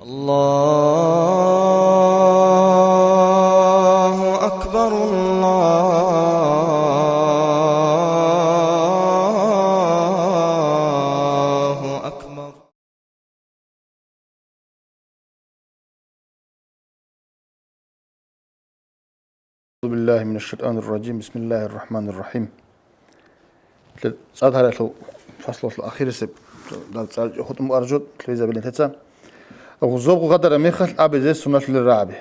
الله أكبر الله أكبر. أعوذ بالله من الشيطان الرجيم. بسم الله الرحمن الرحيم. صاد هذا فصل الأخير سب خطم أرجو تلفزة بلنتها وزوج قدر ميخل أبي زي سنة للرعبة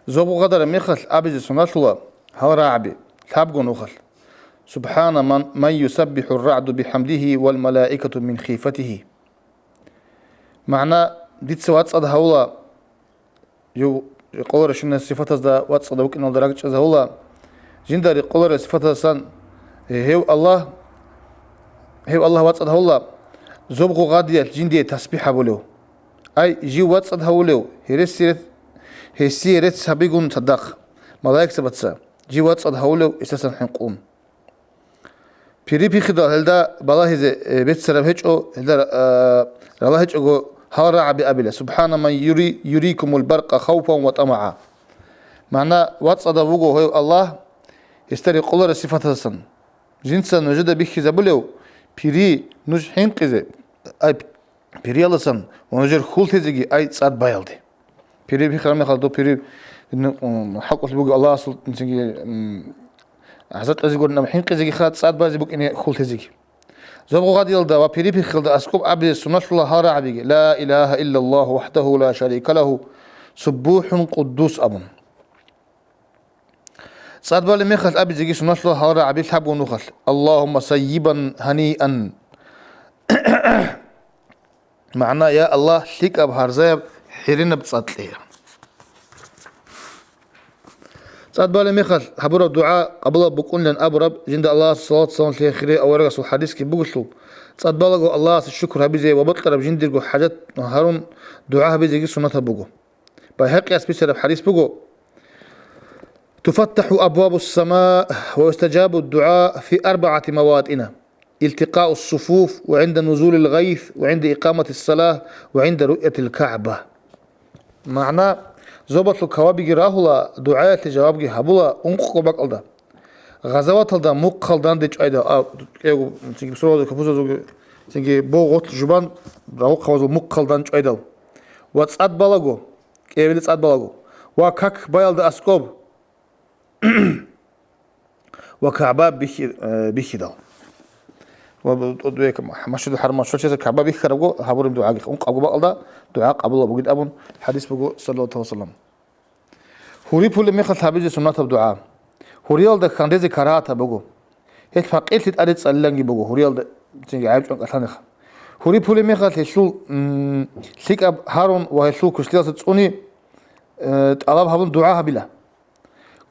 زوج قدر ميخل أبي زي سنة له هو رعبة تابقون نخل سبحان من يسبح الرعد بحمده والملائكة من خيفته. معنى ديت سوات صد هولا يو يقول رشنا الصفات ذا وات صد وكنا درجة ذا هولا جندر يقول الصفات سان هو الله وات صد هولا زوبغو غادية جندي تسبيح بولو أي جي وات صد هولو هيسيرت سبيقون صدق ملاك سبتسا جي وات صد هولو إساسا حنقوم بيري خدا هلدا بالله هذا بيت سرب هيجو هلدا الله هيجو هارع بأبله سبحان من يريكم البرق خوفا وطمعا. معنى وات صد وجو هو الله يستري قلر صفات السن جنسا وجد بيخ زبلو بيري نج حين قزة أي بيري الله سن ونجر خول تزجي أي صاد بايلدي بيري بيخرم يخلدو بيري حق وجو الله أصل نسجي حزت أزيقول نم حين قزة خات صاد بازي بوك إني خول تزجي زبغو غادي يلدا وبيري بيخلد أسكوب عبد سنة الله هارع عبيجي لا إله إلا الله وحده لا شريك له سبوح قدوس أبن صاد بالي ميخل أبي زيجي سنة الله هارع عبيل حب ونخل اللهم سيبا هنيئا. معنى يا الله شيك أب هرزايب حيرين بتصدليه صاد بالي ميخل حبر الدعاء قبل بكون لن أبرب جند الله صلاة صلاة ليه خير أو رجس الحديث كي بقولوا صاد بالي الله الشكر هبيزي وبطلب جندر حاجات هارون دعاء هبيزي سنة بقو بحق يسبيسر الحديث بقو تفتح أبواب السماء ويستجاب الدعاء في 4 مواطن: التقاء الصفوف وعند نزول الغيث وعند إقامة الصلاة وعند رؤية الكعبة. معنى زوبط الكوابي راهلا دعاء جوابي هبولا أنقق بقلدا غزوات الدا مقلدان ديج أيدا تيجي بسرعة كفوزة تيجي بوغوت جبان راهو خوازو مقلدان أيدا واتساد بلاغو كيفيل تساد بلاغو وكاك بايلدا أسكوب وكعبة بيخدال ودويك مشهد الحرم شو شيء كعبة بيخرجوا هبورم دعاء أبو بقلدا دعاء قبل بقول أبون حديث بقول صلى الله عليه وسلم. هوري بقول ميخل حبيز سنة الدعاء هوريال ده كان رزق كراهة بقول هيك فقيل تتأرد سألني بقول هوريال ده تيجي عيب شو كثانخ هوري بقول ميخل هشلو شيك أب هارون وهشلو كشلي تصوني طلب هبون دعاء بلا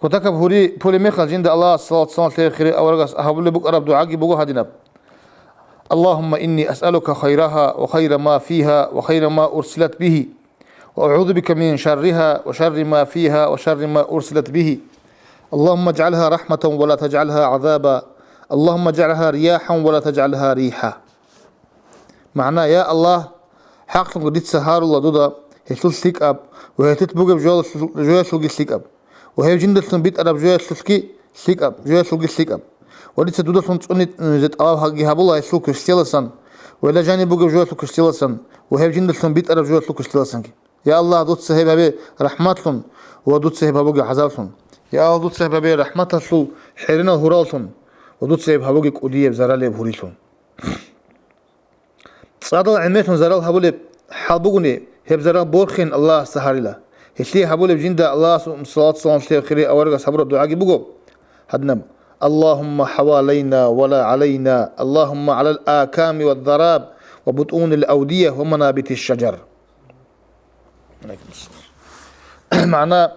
كتاكب هوري بقول ميخل جند الله صلاة صلاة خير أو رجس هبول بقول رب دعاء بقول هدينا اللهم إني أسألك خيرها وخير ما فيها وخير ما أرسلت به وأعوذ بك من شرها وشر ما فيها وشر ما أرسلت به اللهم اجعلها رحمة ولا تجعلها عذابا اللهم اجعلها رياحا ولا تجعلها ريحا. معناه يا الله حق قديت سهار الله دودا هيشل سليك أب وهيتتبوغ بجوية سلقي سليك أب وهي جندل سنبيت أرب جوية سليك أب جوية سلقي سليك أب وديت سدودا سنتوني زت الله حقي هبولا يسلو كشتيلسن ولا جاني بوغ جوية كشتيلسن وهي جندل سنبيت أرب جوية كشتيلسن. يا الله دوت سهيب أبي رحمتهم ودوت سهيب أبوغ عذابهم. يا الله دوت سهيب أبي رحمتهم حيرنا هورالهم ودوت سهيب أبوغ قدية بزرالي بهوريلهم. صادوا عمتهم زرال هبولي حبوغني هب زرال بورخين الله سهاريلا هشلي هبولي بجندا الله صلاة صلاة خير أورغا صبر الدعاء بوغو هدنم اللهم حوالينا ولا علينا اللهم على الآكام والضراب وبطون الأودية ومنابت الشجر. معناه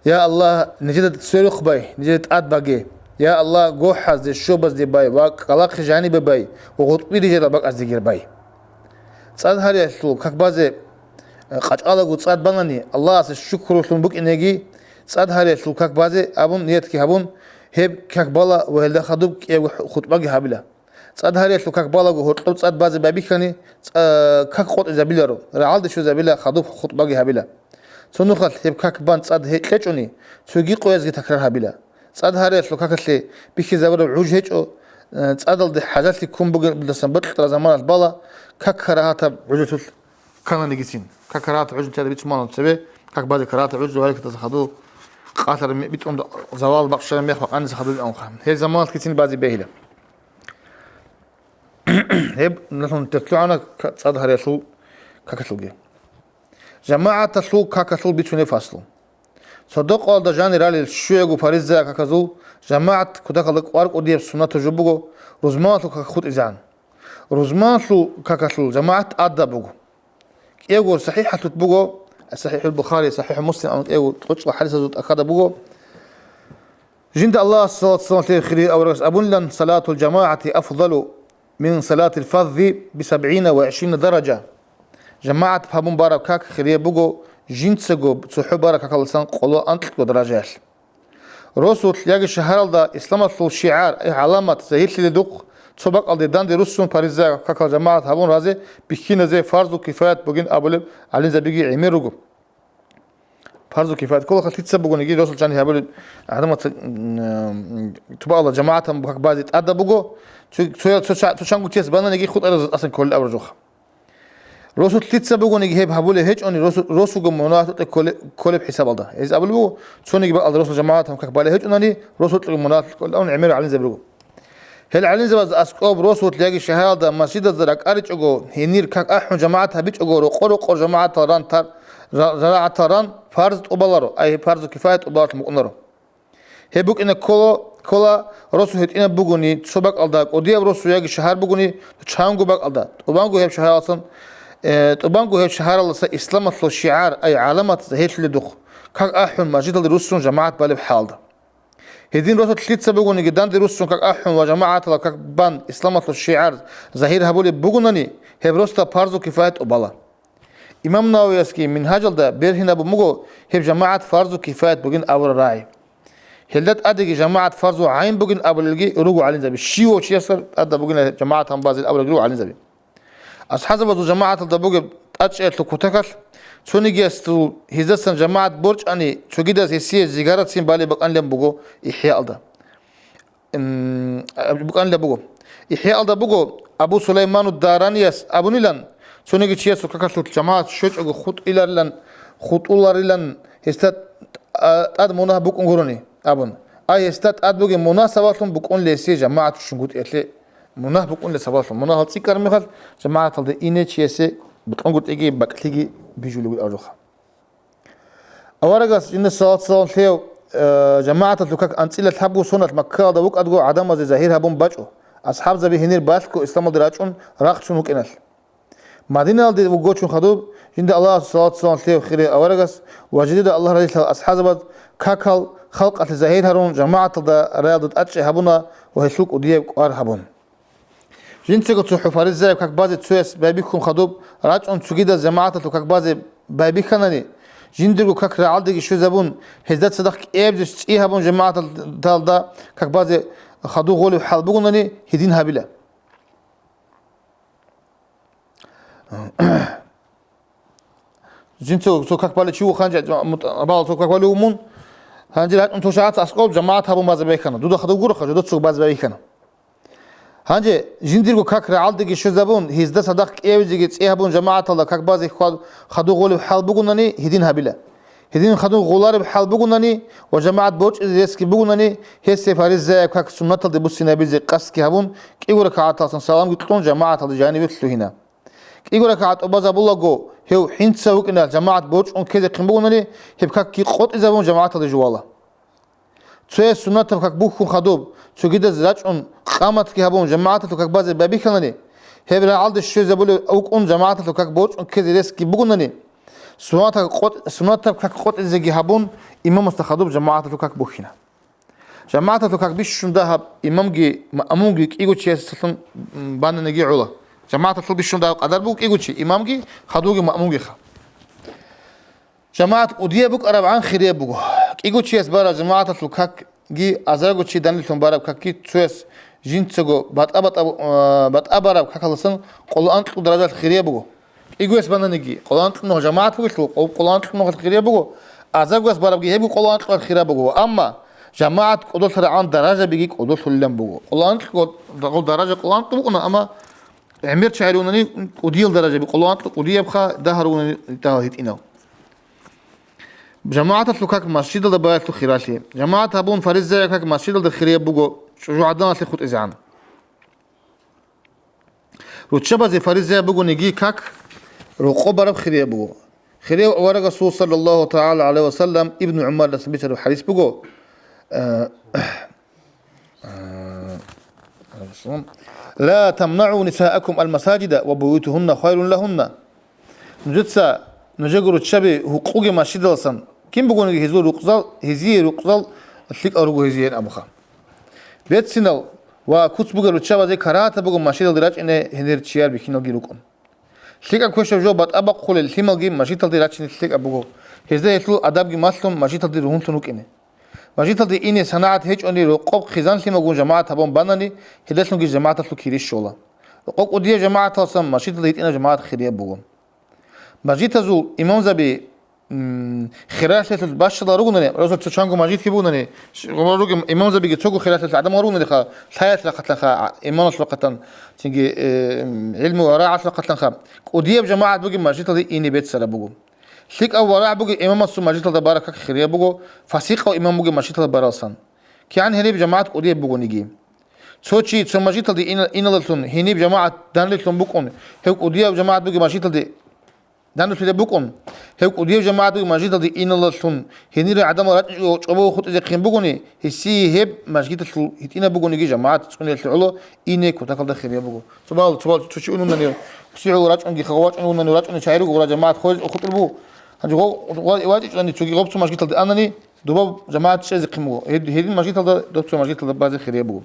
يا الله نجد سيرخ باي نجد أدباجي يا الله جوحز دي شوبز دي باي وقلاق جانب باي وغطبي دي جدا باك أزدقير باي تصاد هاري أشلو كاك بازي قاچالا قد تصاد باناني الله الشكر وشلون بك إنهي تصاد هاري أشلو كاك بازي أبون نيتكي هبون هب كاك بالا وهل خدوب خطباقي هابلا صاد هاريت لو كاك بالغو هرطو صاد باز بابي خاني كاك قوت زابيلارو رعال شو زابيلا خدوب خطبه هابيلا سونو خل هب كاك بان صاد هيچوني سوغي قويز تكرار هابيلا صاد هاريت لو كاكلي بيخي زابر عوج هيچو صادل دي حاجات يكون بلسنبط ترى زمان البالا كاك كراهات عوجتل كان نيجيسين كاك كراهات عوج تاع بيت مان تسبي كاك باز كراهات عوج وهيك تخدو قاتل بيتون زوال بقشر ميخ عن خدو اون خام هي زمان كيتين بازي بهيله هب نحن تطلعنا صاد هاريتلو كاكتلجي جماعة تسلو كاكتل بيتوني فاصلو صدق all the general شويغو باريزا كاكازو جماعة كداكالك وارك وديب سنة تجوبوغو روزمانتو كاكخوت إزان روزمانتو كاكتل جماعة أدى بوغو إيغو صحيحة تتبوغو صحيح البخاري صحيح مسلم أمت إيغو تقوش وحديثة زوت أخذ بوغو جند الله صلى الله عليه وسلم خير أورس أبن لن صلاة الجماعة أفضل من صلاة الفذ ب27 درجة جماعة فهمون بارا كاك خير بوغو جنسجو بتصحو بارا كاك لسان قولو أنتلو درجات رسول تلاقي شهر دا إسلام الشعار أي علامة زهير لدوق تصبق على دان دي رسول باريزا كاك جماعة هبون رازي بكينا زي فرض وكفاية بوغين أبولب علين زبيجي عميروغو فرض وكفاية كل خلتي تسبقون يجي رسول جاني هبول علامة تبقى الله جماعة بكاك بازي تأدى بوغو تشانغو تيس بانا نجي خود أصلا كل أبرجوخ رسول تتسبقون يجي هبول هيج أني رسول جمونات كل بحساب الله إذا أبلو شون يجي بقى رسول جماعة هم كاك بالي هيج أني رسول جمونات كل أون عمير علين زبرجو هل علين زبز أسكوب رسول تلاقي شهادة مسجد الزرق أريج أجو هنير كاك أحن جماعة هبيج أجو رقور جماعة تران تر زراعة تران فرض أبلارو أي فرض كفاية أبلار مؤنرو هبوك إن كلا رسول هت إن بقولني تسبق الله ودي رسول يجي شهر بقولني تشانغو بق الله وبانغو هب شهر أصلا طبعاً هي شهر الله إسلام الشعار أي علامة هيت لدخ كاك أحن مسجد الرسول جماعة بالي بحال ده هدين رسول تلت سبقوني جدان دي رسول كاك أحن وجماعة الله كاك بان إسلام الشعار ظهير هبولي بقولني هي برستا بارزو كفاية أبلا إمام نووي يسكي من هجل ده بيرهنا بمجو هي جماعة فرزو كفاية بقين أول راعي هلت أدي جماعة فرزو عين بقين أول الجي رجوا على زبي شيو شيسر أدى بقين جماعة هم بعض الأول رجوا على زبي أصحاب بعض جماعة الدبوج أشأت لكوتكل شوني جستو هزسن جماعة برج أني شو كده هسيه زجارة سين بالي بقان لهم بقو إحياء الله بقان لهم بقو إحياء الله بقو أبو سليمان الدارانيس أبو نيلان شوني جت شيء سكاكل جماعة شوج أجو خط إلى لن خط الله لن هستات أد مناه بقون غروني أبون أي هستات أد بقى مناسباتهم بقون لسه جماعة شنقول إتلي مناه بقون لسباتهم مناه هالسي كرمخل جماعة تلد إني شيء سه بقون قلت إيجي بقتلي بيجولوا الأرجح أورجس إن الصلاة ثيو جماعة تلوكك أنتيل تحبوا سنة مكة دوك أدقو عدم زي زهير هبون بجو أصحاب زبي هنير باسكو إسلام دراجون راقشون هكينال مدينة الدي وجوتشون خدوب جند الله صلاة ثيو خير أورجس وجديد الله رضي الله أصحاب زبد كاكل خلق زهير هرون جماعة رياضة أتش هبونا وهيسوق وديب قار هبون جنسك تصحو فارس زي كاك بازي تسويس بابيكم خدوب راجعون تسجيد جماعة كاك بازي بابي خناني جندرو كاك رعالدك شو زبون هزدت صدق إبز إيه هبون جماعة تالدا كاك بازي خدو غولي حال بقولني هدين هابيلا جنسو سو كاك بالي شو خانج بال سو كاك بالي ومون هانجي لات انتو ساعات اسقول جماعة هبون بازي بيخنا دو خدو غورو خدو تسوق بازي بيخنا هانجي جندرو كاك رعالدك شو زبون هزدت صدق إبز إيه هبون جماعة تالدا كاك بازي خدو غولي حال بقولني هدين هابيلا هدين خدوا غولار بحال بقولني وجماعة بوج ريسك بقولني هي سفاري زي كاك سنة تلدي بوسينا بيزي قسكي هبون كي ركعات أصلا سلام قلتون جماعة تلدي جانبي كسلو هنا كي ركعات أبازا بولاغو هيو حين تسوق إن جماعة بوج أن كذا قيم بقولني هي بكاك كي قط إذا بون جماعة تلدي جوالا تسوي سنة تبكاك بوخو خدوب تسوي كده زراج أن قامت كي هبون جماعة تلدي بازي بابي خلني هي بلا عالد الشيء زبولي أوك أن جماعة تلدي بوج أن كذا ريسك بقولني سنة كاك قط إزاي هبون إمام مستخدم جماعة لوكاك بوخينا جماعة لوكاك بيش شندها إمام جي أمون جي إيجو شيء سلطان بان نجي علا جماعة لوكاك بيش شندها قدر بوك إيجو شيء إمام جي خدوجي مأمون جي خا جماعة أودية بوك أربعان خيرية بوك إيجو شيء سبارة جماعة لوكاك جي أزرقو شيء داني ثم بارا كاكي تسويس جنتسو بات أبرب كخلصن قلان درجات خيرية بقو إيجوس بنانيجي قلان نو جماعة بقول قلان نو خيرية بقو أزاجوس برب جي هبو قلان خيرية بقو أما جماعة قدول ترى عن درجة بيجي قدول تلهم بقو قلان درجة قلان بقونا أما عمير شعرونني وديل درجة بقلان ودي يبخا دهرونني تاهيت إنه جماعة تلوكاك مسجد الدبايت خيراتي جماعة هبون فريزة كاك مسجد الخيرية بقو شو عدنا تلخوت إزعان روتشبا زي فريزة بقو نجي كاك رقوبة رب خيرية بقو خيرية ورقة رسول صلى الله تعالى عليه وسلم ابن عمر لسبيت الحديث بقو لا تمنعوا نساءكم المساجد وبيوتهن خير لهن نجدسا نجاقر الشبي حقوق مسجد لسن كم بقول نجي هزور رقصال هزيه رقصال الشيك أروجو هزيين أبوخا بيت سنال وكوت بقول الشبا زي كراهة بقول مسجد الدراج إنه هندير تشيار بيكينو جيروكم شيك أكوش جو بات أبق خل الهمال جيم مسجد الدراج إنه شيك أبوه هزده يطلو أداب جي مسلم مسجد الدراج هون تنوك إنه مسجد الدراج إنه صناعة هيج أني رقوق خزان لما جون جماعة تبون بناني هدسلون جي جماعة تلو كيريش شولا رقوق وديه جماعة تصم مسجد الدراج إنه جماعة خيرية بقول مسجد تزول إمام زبي خلافة الباش ضروري رجل تشانجو ماجيد كيبونني رجل إمام زبيجي تشوجو خلافة العدم وروني خا حياة لقت لخا إمام لقتن تيجي علم وراء لقت لخا ودياب جماعة بوجي ماجيد دي إني بيت سلا بوجو شيك أو وراء بوجي إمام السو ماجيد بارك خيريا بوجو فسيق أو إمام بوجي ماجيد بارسان كيان هني بجماعة ودياب بوجو نيجي سوتشي تسو ماجيد دي إن لتون هني بجماعة دان لتون بوكون هيك ودياب جماعة بوجي ماجيد دي دانو تلي بوكون هيك وديو جماعة بوجي ماجيد دي إن لتون هني عدم رات أبو خط إذا كان بوجوني هسي هب ماجيد تلو هتينا بوجوني جي جماعة تكون يلتعلو إني كتاكل دخيل يا بوجو سبال تشي إنو نني سيعو راج عندي خوات إنو نني راج عندي شاعر ولا جماعة خوج خط البو هنجي واجد عندي تشوجي غبت ماجيد دي أنني دوبا جماعة شيء زي قيمو هدي ماجيد دي دوبا ماجيد دي بعض خير يا بوجو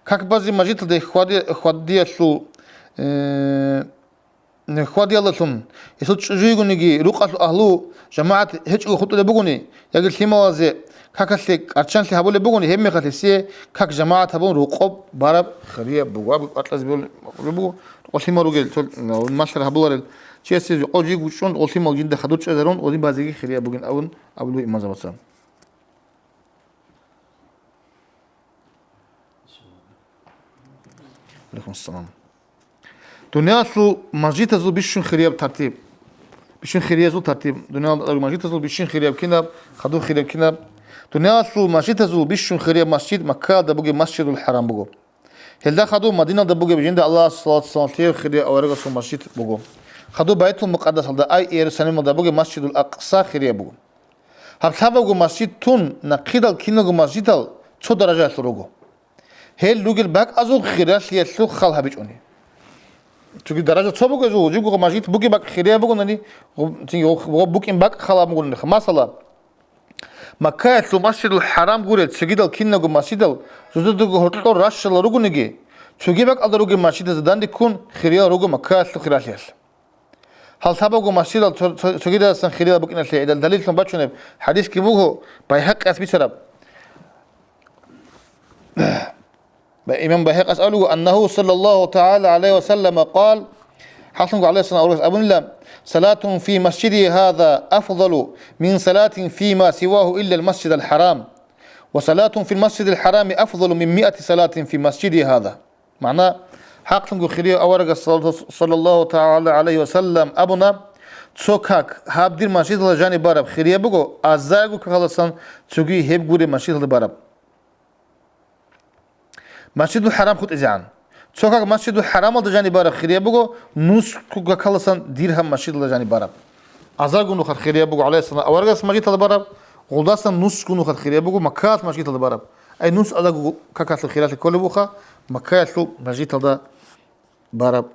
كاك بعض ماجيد دي خوادي شو نخوادي الله ثم يسوت شجيعو نيجي رقص أهلو جماعة هيج خطو لبغوني يقول ثيما وزي كاكسلك أرشان لهبول لبغوني هم خليسيه كاك جماعة هبون رقب بارب خريه بواب أطلس بيقول بيقول قلتيما رجل تقول المشهر هبول شيء سيج أوجي وشون قلتيما جد خدوت شجرون ودي بازيكي خريه بقول أون أبلو إمام زبطان عليكم السلام دنيا سو مسجد زو بيشون خريب ترتيب بيشون خريب زو ترتيب دنيا مسجد زو بيشون خريب كناب خدو خريب كناب دنيا سو مسجد زو بيشون خريب مسجد مكة ده بقى مسجد الحرام بقى هل ده خدو مدينة ده بقى بجند الله صلى الله عليه وسلم خريب أورجا سو مسجد بقى خدو بيت المقدس ده أي يرسلم ده بقى مسجد الأقصى خريب بقى هبتها بقى مسجد تون نقيد الكينو مسجد شو درجة سروقه هل لوجل باك أزوج خريب ليسلو خالها بيجوني تقول درجة صوبك جو جيبوا ماجيت بوكي باك خيريا بقول نني هو بوكي باك خلا بقول نخ ما صلا مكة لو مسجد الحرام قولت تجيد الكينة جو مسجد جزء دو هرتلو راش لا روجو نجي تجيب باك أدرو جو مسجد زدان ديكون خيريا روجو مكة لو خيراتيس هل ثابو جو مسجد تجيد أصلا خيريا بوكي نسلي إذا الدليل ثم بتشونه حديث كيبوه بيحق أسبي سرب إمام بهيق أسأله أنه صلى الله تعالى عليه وسلم قال حسنك عليه الصلاة والسلام أبن الله صلاة في مسجدي هذا أفضل من صلاة فيما سواه إلا المسجد الحرام وصلاة في المسجد الحرام أفضل من 100 صلاة في مسجدي هذا معناه حقنك خيرية أورق صلى الله تعالى عليه وسلم أبنا تسوكاك هابدير مسجد الجاني بارب خيرية بقو أزاقو كخلصان تسوكي هيب قولي مسجد البارب مسجد الحرام خود إزعان سوكا مسجد الحرام على جانب بارب خيريا بقو نوس كوكا خلصان ديرهم مسجد على جانب بارب أزاقو نخد خيريا بقو عليه السلام أورغاس مسجد على بارب غلداسان نوس كو نخد خيريا بقو مكات مسجد على بارب أي نوس أزاقو كاكات الخيرات الكل بوخا مكات مسجد على بارب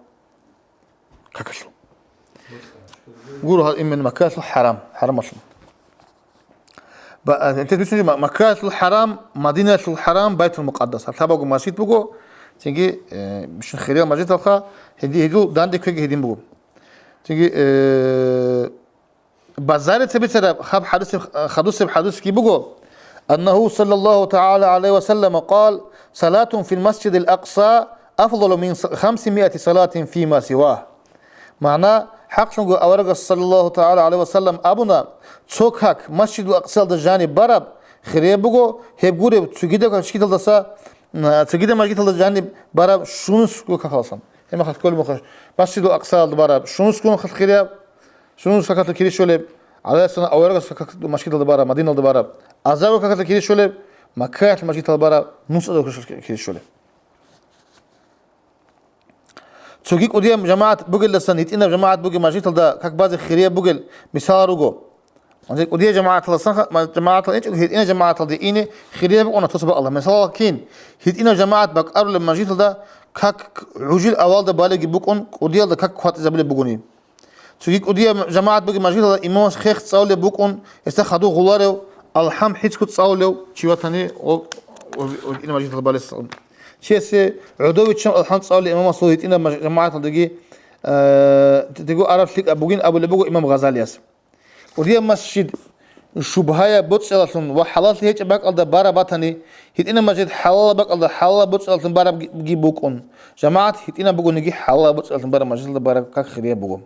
كاكاتلو قولوا هذا من مكات حرام حرام أصلا انت بتسمي مكة الحرام مدينة الحرام بيت المقدس هتلاقوا مسجد بقو تيجي مش خيريا مسجد الخا هدو داندي كيك هدين بقو تيجي بازار تبي ترى خاب حدث خدوس بحدث كي بقو أنه صلى الله تعالى عليه وسلم قال صلاة في المسجد الأقصى أفضل من 500 صلاة فيما سواه. معناه حق شنو أورق صلى الله تعالى عليه وسلم أبونا تشوكك مسجد الأقصى الجاني برب خريبوغو هبغوري تشيدا كشكيتل دسا تشيدا مسجد الجاني برب شونس كو خلاصن هم خد كل مخش مسجد الأقصى برب شونس كون خد خريب شونس فقط كيري شولب على سنة أورق مسجد البرب مدينة البرب أزاو فقط كيري شولب مكة مسجد البرب نص كيري شولب تشوكيك وديم جماعة بوجل لسن هيتنا جماعة بوجل مسجد الدا كك بعض خيرية بوجل مثال روجو عندك ودي جماعة لسن جماعة إيش هيتنا جماعة الدي إني خيرية بقونا تصبح الله مثال كين هيتنا جماعة بقرب المسجد الدا كك عجل أول دا بالغ بقون ودي الدا كك خات زبل بقوني تشوكيك ودي جماعة بوجل مسجد الدا إمام خيخ تصاول بقون استخدوا غلاره الحم حيت كت تصاولوا شيء ثاني و إن مسجد الدا بالغ شيء عدوي تشم الحمد صار الإمام صويت إن جماعة الدقي تقول عرب شيك أبوين أبو اللي بقول إمام غزالي ياس ودي مسجد شبهايا بوتش ألتون وحلال هيك بق على بارا باتني هيت إن مسجد حلال بق على حلال بوتش ألتون بارا بجي بوكون جماعة هيت إن بقول نجي حلال بوتش ألتون بارا مسجد بارا كك خيرية بقول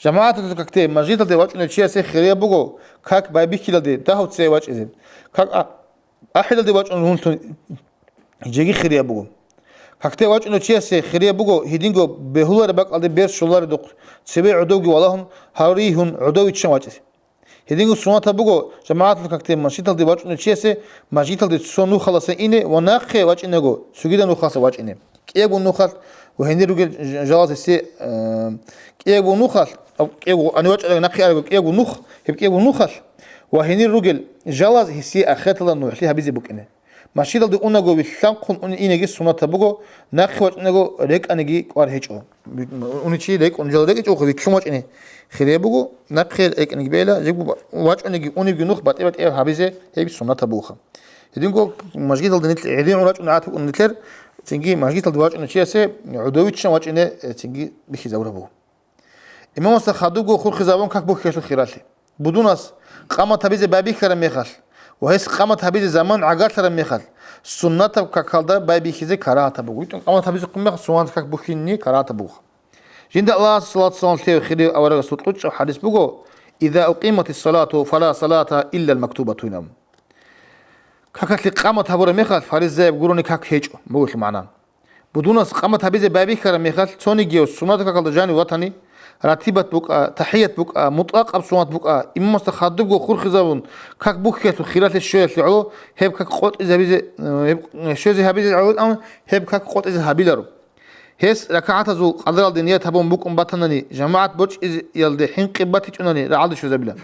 جماعة تكتي مسجد الدي وجه نشيا سي خيرية بقول كك بايبي كيل الدي ده هو تسي وجه إذن كك أحد الدي وجه نهون جيجي خيرية بقول حكتي واج إنه شيء خيرية بقول هيدينجو بهولار بق على بير شولار دق سبع عدوجي والهم هاريهن عدوي تشم واجس هيدينجو سنة بقول جماعة الكتي مشيت الدي واج إنه شيء مشيت الدي سونو خلاص إني وناخ واج إنه جو سجيدا نخاص واج إني كيبو نخاص وهني رجل جواز السي كيبو نخاص أو كيبو أنا واج ناخي على كيبو نخ كيبو نخاص وهني رجل جواز السي أخذت لنا نحليها بيزي بق إنه ماشي دلدي أونغو بيشانقون إنجي سنة تبغو ناخوات إنغو ريك أنجي وارهيجو أونيشي ريك أونجل ريك إيجو خذي كموش إني خيري بغو ناخير ريك أنجي بيلا جيبو واج أنجي أونيجي نخ بات إيه هابيزه هيك سنة تبغوها هدينغو ماشي دلدي نتل عدين وراج ونعاتو نتلر تنجي ماشي دلدي واج إنه شيء سه عدويتش واج إنه تنجي بخي زوره بغو إمام استخدوغو خور خزابون كاك بو خيش الخيراتي بدوناس قامة هابيزه بابي كرم يخال وهيس قامت هبيز زمان عقارت لهم يخل سنة ككالدا باي بيخيزة كراهة بقول قامت هبيز قمة سوان كك بخيني كراهة بقول جند الله صلاة صلاة تيو خير أورا سطوش حديث بقول إذا أقيمت الصلاة فلا صلاة إلا المكتوبة ينام ككل قامت هبورا ميخل فارس زي بقولوني كك هيج بقول معنا بدون قامت هبيز باي بيخير ميخل توني جيو سنة ككالدا جاني وطني راتبة بقى تحية بقى مطلق أبصوات بقى إما استخدموا خور خزابون كك بوكيت وخيرات الشيء اللي هب كك قط إذا بيز شيء زي هبيز العود أم هب كك قط إذا هبيلرو هس ركعات زو قدر الدنيا تبون بكم بطنني جماعة بوش إذ يلدي حين قبتي جناني رعد شو زبلا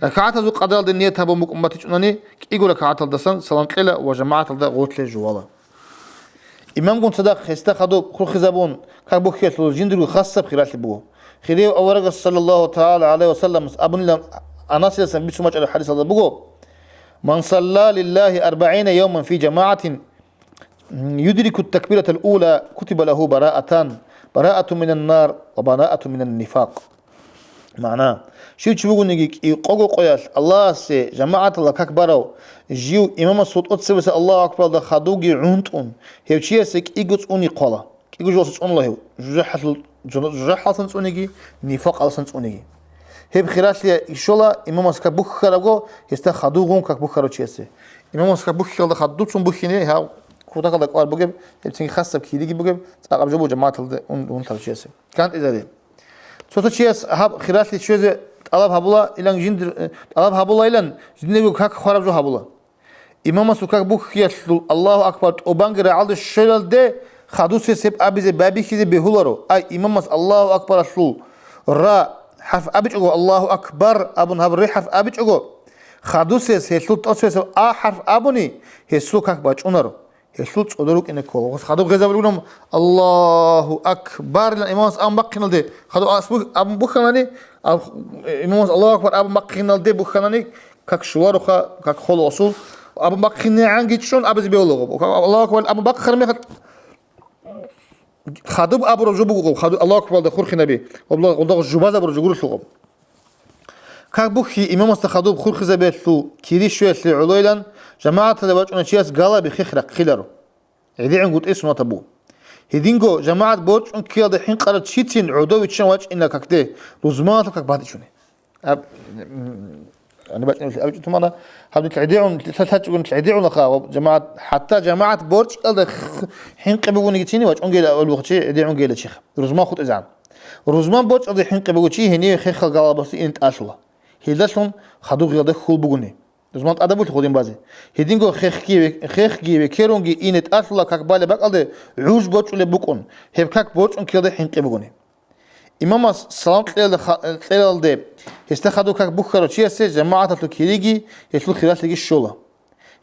ركعات زو قدر الدنيا تبون بكم بطني جناني يقول ركعات الدسن سلام قلة وجماعة الدا غوت للجوالا إمام قن صدق استخدموا خور خزابون كك بوكيت وجندرو خاصة بخيرات البو خيريو أورق صلى الله تعالى عليه وسلم أبن لهم أناس يسمى بسمة على الحديث هذا بقول من صلى لله 40 يوما في جماعة يدرك التكبيرة الأولى كتب له براءة من النار وبراءة من النفاق معناه شو تشوفوا نجيك يقوقوا قياس الله سي جماعة الله كبروا جيو إمام الصوت أتسبس الله أكبر ده خدوجي عنتون هي شيء سك إيجوس أني قلا إيجوس أن الله جرح سنسونيجي نفاق على سنسونيجي هي بخيرات لي إن شاء الله إمام مسك بخرجوا يستخدمون كك بخرج شيء إمام مسك بخرج خدوتهم بخينه ها كوتا كذا قال بجيب تبتين خاصة بكيدي بجيب تقابل جبوا جماعة ونتر شيء كانت إذا دي صوت شيء هاب خيرات لي شيء طلب هبولا إلى جند طلب هبولا إلى جند كك خرجوا هبولا إمام مسك بخير الله أكبر وبانجر على الشلل ده خدوس سب أبي بابي كذي بهولارو أي إمام مس الله أكبر أصله را حرف أبي تقول الله أكبر أبون هبري حرف أبي تقول خدوس هسلو تأسس حرف أبوني هسلو كك باج أنارو هسلو تقدروك إنك هو خدو غزة بقولهم الله أكبر الإمام أم بقينا ده خدو أسبوع أم بخناني إمام الله أكبر أم بقينا ده بخناني كك شوارو كك خلو أصول أم بقينا عنك شون أبي بيولوغ الله أكبر أم بقينا خادم أبو رجوبه خادم الله أكبر دخول خنبي والله جبازة برجول الشغب как бухи имам астахадуб хурхизабетлу киришуесли улойлан жамаат левачуна чиас гала бихихрак хилару идиан гут исма табу هدينجو جماعة بورج أن كيا ده حين قرأت شيتين عدو يتشنواج إنك كده رزمات كك بعد شوني أنا بقول تمانا هذول تعديعون تلاتة تعديعون لخا جماعة حتى جماعة بورج قال حين قبلوا نيجتيني واج أنجيل أول وقت شيء يديعون جيل الشيخ رزمان خد إزعام رزمان بورج قال حين قبلوا شيء هني خيخ قال بس إنت أصله هيدلهم خدوا غير ده خول بقولني رزمان أدبوا تخودين بازي هيدينجو خيخ كي كيرونجي إنت أصله كقبالة بقى عوج بورج ولا بقون هيب كك بورج أنك ده حين قبلوني إمام السلام تلال ده استخدوا كك بخارة شيء سه جماعة تلكيريجي يطلع خلال تيجي الشولا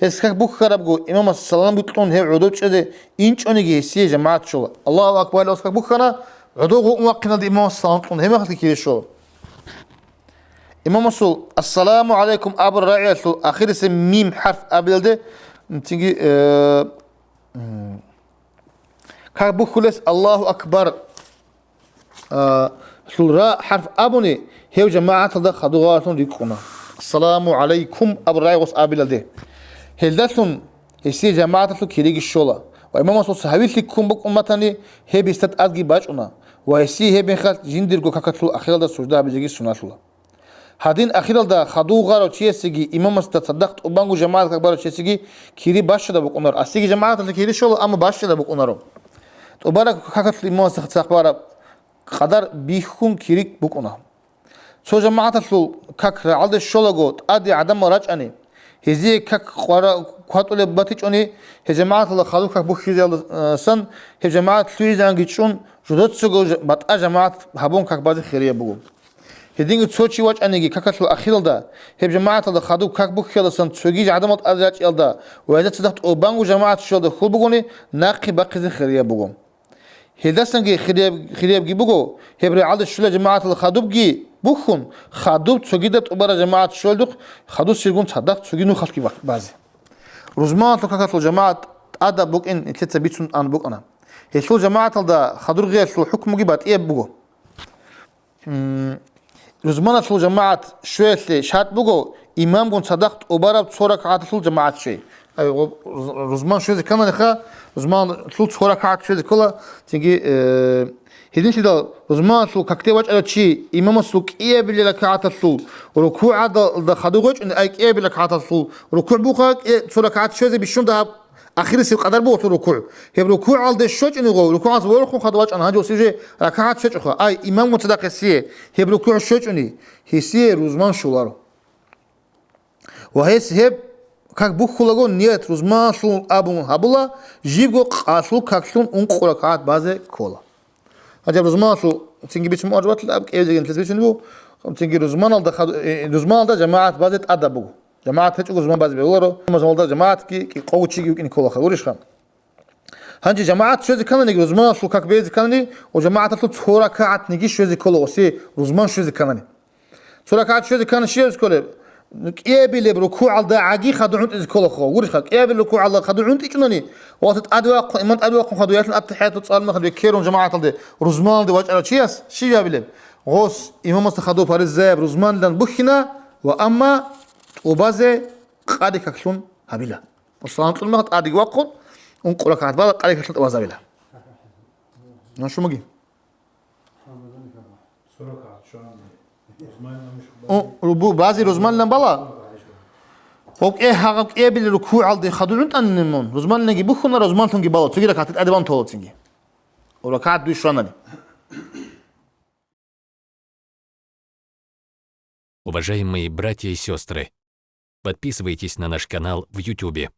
هس كك بخارة بقول إمام السلام بيطلعون هي عدود شده إنش أنيجي سه جماعة الشولا الله أكبر لو كك بخارة عدود مواقنا دي إمام السلام تلون هم خلال تيجي الشولا إمام السلام عليكم أبو الرعية آخر اسم ميم حرف قبل ده تيجي كك بخلص الله أكبر راء حرف أبوني هيو جماعة ده خدوغاتون ريكونا السلام عليكم أبو الرأي غص قابل ده هلدتون هسي جماعة تلو كيريج الشولا وإمام صوت سهويت لكم بك أمتاني هي بيستد أدقي باجونا وهسي هي بيخلت جندرقو كاكتلو أخير ده سجدها بجيجي سناتلو هادين أخير ده خدوغارو تشيسيجي إمام استصدقت أبانغو جماعة كبارو تشيسيجي كيري باش ده بك أمر أسيجي جماعة تلو كيري الشولا أما باش ده بك أمرو تبارك كاكتلو إمام استخبارا قدر بيخون كيريك بكونا سو جماعة الفلو كاك رعالد الشولغوت أدي عدم راجعني هزي كاك قواتولي باتيجوني هي جماعة الله خالو كاك بوخيزي سن هي جماعة تلويزان جيتشون جدد سوغو بات جماعة هابون كاك بازي خيرية بغو هدينغ تسوچي واجعني كاكتلو أخير دا هي جماعة الله خالو كاك بوخيزي سن تسوغي عدمت أدراج إلدا وإذا تصدقت أوبانغو جماعة الشولغ خول بغوني ناقي باقي خيرية بغو هدسنجي خريب جيبوجو هبري عاد الشلة جماعة الخادوب جي بخون خادوب تسجدت أبرا جماعة الشلدق خادوب سيرجون صدق تسجينو خلقي بعضي رزمان تلقاك الجماعة أدا بوك إن تثبتون عن بوك أنا هشلو جماعة الدا خادور غير شلو حكم جيبات إيه بوجو رزمان شلو جماعة شوية شات بوجو إمام جون صدقت أبرا بصورة عاد شلو جماعة شيء أي رزمان شوية كمان خا رزمان شلو صورة عاد شوية كلا تيجي هدين شده رزمان شلو كاكتي واج على شيء إمام شلو كإيه بلي لك عاد شلو وركوع عاد خدوجش إن أي كإيه بلي لك عاد شلو ركوع بوقا صورة عاد شوية بيشون ده آخر سير قدر بوقت ركوع هي ركوع على الشوج إنه جو ركوع عز وركوع خدواج أنا هجو سيجي ركعات شوج أخو أي إمام متصدق السير هي ركوع الشوج إني هي سير رزمان شلارو وهي سهب как бухулаго нет рузман шун абун хабула живго қасу какшун ун қуракат базе кола аҷаб рузман шу тинги бичум аҷбат лаб кевдеген тезбичун бу тинги рузман алда рузман алда жамаат базе ада бу жамаат ҳеҷ рузман базе беуларо мазалда жамаат ки қовчи ин кола хагуриш хам ҳанҷи жамаат шӯзи канани рузман шу как бези канани о жамаат шу цуракат ниги шӯзи кола оси рузман шӯзи канани цуракат шӯзи канани шӯзи кола قبل ركوع على عاجي خدوا عند إذكار خو ورش قبل ركوع على خدوا عند إيشونني وقت أدواء إيمان أدواء خدويات الأبتحيات وتصال ما خدوا كيرون جماعة على رزمان دواج على شيء شيء قبل غوص إمام استخدوا فارس زاب رزمان لن بخنا وأما وبازه قادي كشون هبيلا والصلاة طول قادي وقت ونقول كعد بعد قادي كشون وازابيلا نشوف مجي ربو بعضی روزمان لن بالا فوق هاگم بیل رکوع علده خدورن تنمون روزمان نگی بخونه روزمان تونگی بالا توگی رکعت ادوان تولو تینگی و رکعت دوش رانانی. Уважаемые братья и сестры, подписывайтесь на наш канал в YouTube.